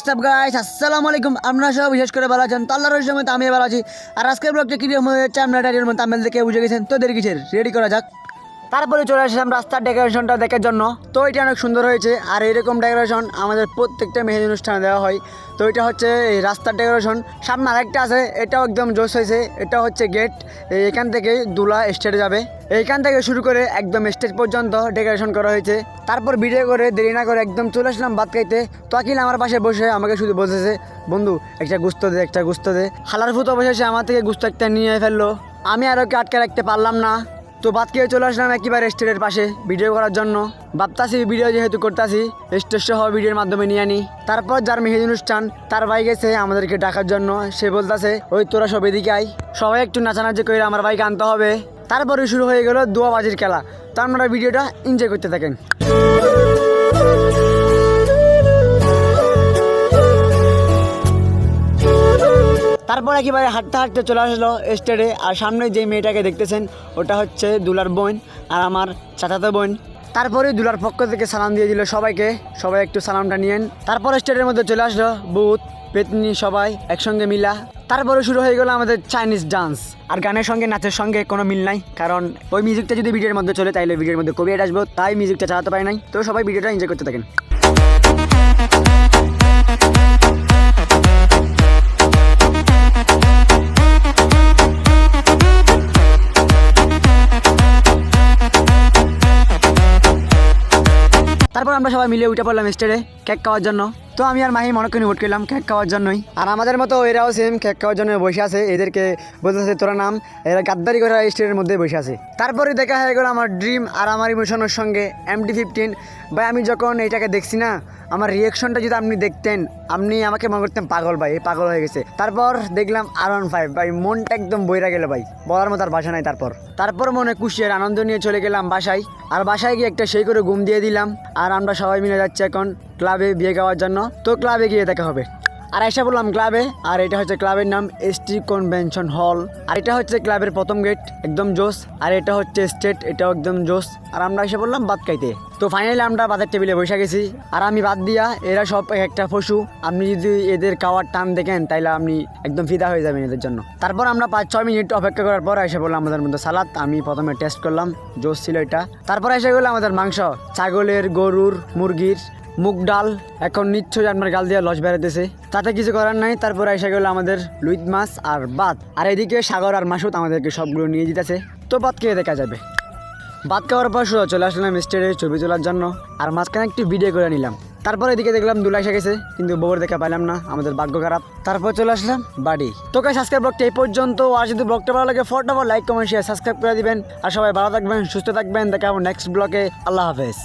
WhatsApp guys, আসসালামু আলাইকুম। আমরা সব বিশেষ করে ভালো আছেন তো আল্লাহর রহমতে আমি ভালো আছি। আর আজকের ব্লগটা কি রকম হয়েছে আমরা টাইটেল মধ্যে তামিল দেখে বুঝে গেছেন, তো দেরি কিসের, রেডি করা যাক। তারপরে চলে আসলাম রাস্তার ডেকোরেশনটা দেখার জন্য। তো এটা অনেক সুন্দর হয়েছে, আর এইরকম ডেকোরেশন আমাদের প্রত্যেকটা মেহেদি অনুষ্ঠানে দেওয়া হয়। তো এটা হচ্ছে এই রাস্তার ডেকোরেশন। সামনে আরেকটা আছে, এটাও একদম জোশ হয়েছে। এটা হচ্ছে গেট, এখান থেকে দুলা স্টেজে যাবে। এইখান থেকে শুরু করে একদম স্টেজ পর্যন্ত ডেকোরেশন করা হয়েছে। তারপর ভিডিও করে দেরি না করে একদম চলে আসলাম ভাত খাইতে। তো আকিল আমার পাশে বসে আমাকে শুধু বলতেছে, বন্ধু একটা গুস্ত দে, একটা গুস্ত দে। হালার ফুতো বসে আমার থেকে গুস্ত একটা নিয়ে ফেললো। আমি আর ওকে আটকে রাখতে পারলাম না। তো বাদ খেয়ে চলে আসলাম একেবারে স্টেজের পাশে ভিডিও করার জন্য। ভাবতাছি ভিডিও যেহেতু করতেছি স্টেজ সহ ভিডিওর মাধ্যমে নিয়ে আনি। তারপর যার মেহেদি অনুষ্ঠান তার ভাই গেছে আমাদেরকে ডাকার জন্য। সে বলতেছে, ওই তোরা সব এদিকে আই, সবাই একটু নাচানাচি করে আমার ভাইকে আনতে হবে। তারপরে শুরু হয়ে গেল দুয়াবাজির খেলা। তো আপনারা ভিডিওটা এনজয় করতে থাকেন। তারপর একেবারে হাঁটতে হাঁটতে চলে আসলো স্টেজে। আর সামনে যে মেয়েটাকে দেখতেছেন ওটা হচ্ছে দুলার বোন আর আমার চাচাতো বোন। তারপরে দুলার পক্ষ থেকে সালাম দিয়ে দিল সবাইকে, সবাই একটু সালামটা নিয়েন। তারপর স্টেজের মধ্যে চলে আসলো ভূত পেতনি সবাই একসঙ্গে মিলা। তারপরে শুরু হয়ে গেল আমাদের চাইনিজ ডান্স। আর গানের সঙ্গে নাচের সঙ্গে কোনো মিল নাই, কারণ ওই মিউজিকটা যদি ভিডিওর মধ্যে চলে তাইলে ভিডিওর মধ্যে কপিরাইট আসবো, তাই মিউজিকটা চালাতে পারি নাই। তো সবাই ভিডিওটা এনজয় করতে থাকেন। তারপর আমরা সবাই মিলে উঠে পড়লাম স্টেজে কেক খাওয়ার জন্য। তো আমি আর মাহি মনে করে উঠ করলাম কেক খাওয়ার জন্যই। আর আমাদের মতো এরাও সেম কেক খাওয়ার জন্য বসে আছে। এদেরকে বলতেছে তোরা নাম, এরা গাদ্দারি করে স্টেজের মধ্যে বসে আছে। তারপরে দেখা হয়ে গেল আমার ড্রিম আর আমার ইমোশনের সঙ্গে MT-15। ভাই আমি যখন এইটাকে দেখছি না, আমার রিয়েকশনটা যদি আপনি দেখতেন, আপনি আমাকে মনে করতেন পাগল, ভাই এই পাগল হয়ে গেছে। তারপর দেখলাম R15, ভাই মনটা একদম বইরা গেল ভাই, বলার মতো আর ভাষা নাই। তারপর মনে খুশির আনন্দ নিয়ে চলে গেলাম বাসায়। আর বাসায় গিয়ে একটা সেই করে ঘুম দিয়ে দিলাম। আর আমরা সবাই মিলে যাচ্ছি এখন ক্লাবে বিয়ে খাওয়ার জন্য। তো ক্লাবে গিয়ে দেখা হবে। আর এসে বললাম ক্লাবে। আর এটা হচ্ছে ক্লাবের নাম ST কনভেনশন হল। আর এটা হচ্ছে ক্লাবের প্রথম গেট, একদম জোস। আর এটা হচ্ছে স্টেট, এটাও একদম জোস। আর আমরা এসে বললাম ভাত খাইতে। তো ফাইনালি আমরা ভাতের টেবিলে বসে গেছি। আর আমি বাদ দিয়া, এরা সব একটা পশু। আপনি যদি এদের খাওয়ার টান দেখেন তাইলে আপনি একদম ফিদা হয়ে যাবেন এদের জন্য। তারপর আমরা 5-6 মিনিট অপেক্ষা করার পর এসে বললাম আমাদের মধ্যে সালাদ। আমি প্রথমে টেস্ট করলাম, জোস ছিল এটা। তারপর এসে গেলো আমাদের মাংস, ছাগলের, গরুর, মুরগির, মুগ ডাল। এখন নিশ্চয়ই আপনার গাল দিয়ে লস বেড়াতেছে, তাতে কিছু করার নাই। তারপরে এসে গেলো আমাদের লুইত মাছ আর ভাত। আর এদিকে সাগর আর মাসুদ আমাদেরকে সবগুলো নিয়ে যেতেছে। তো ভাত খেয়ে দেখা যাবে। ভাত খাওয়ার পর চলে আসলাম স্টেজে ছবি তোলার জন্য। আর মাঝখানে একটু ভিডিও করে নিলাম। তারপর এদিকে দেখলাম দুলা এসে গেছে, কিন্তু বউর দেখা পাইলাম না, আমাদের ভাগ্য খারাপ। তারপর চলে আসলাম বাড়ি। তো গাইস আজকের ব্লগটা এই পর্যন্ত। আর যদি ব্লগটা ভালো লাগে ফটাফট লাইক কমেন্ট শেয়ার সাবস্ক্রাইব করে দিবেন। আর সবাই ভালো থাকবেন, সুস্থ থাকবেন। দেখা হবে নেক্সট ব্লগে। আল্লাহ হাফেজ।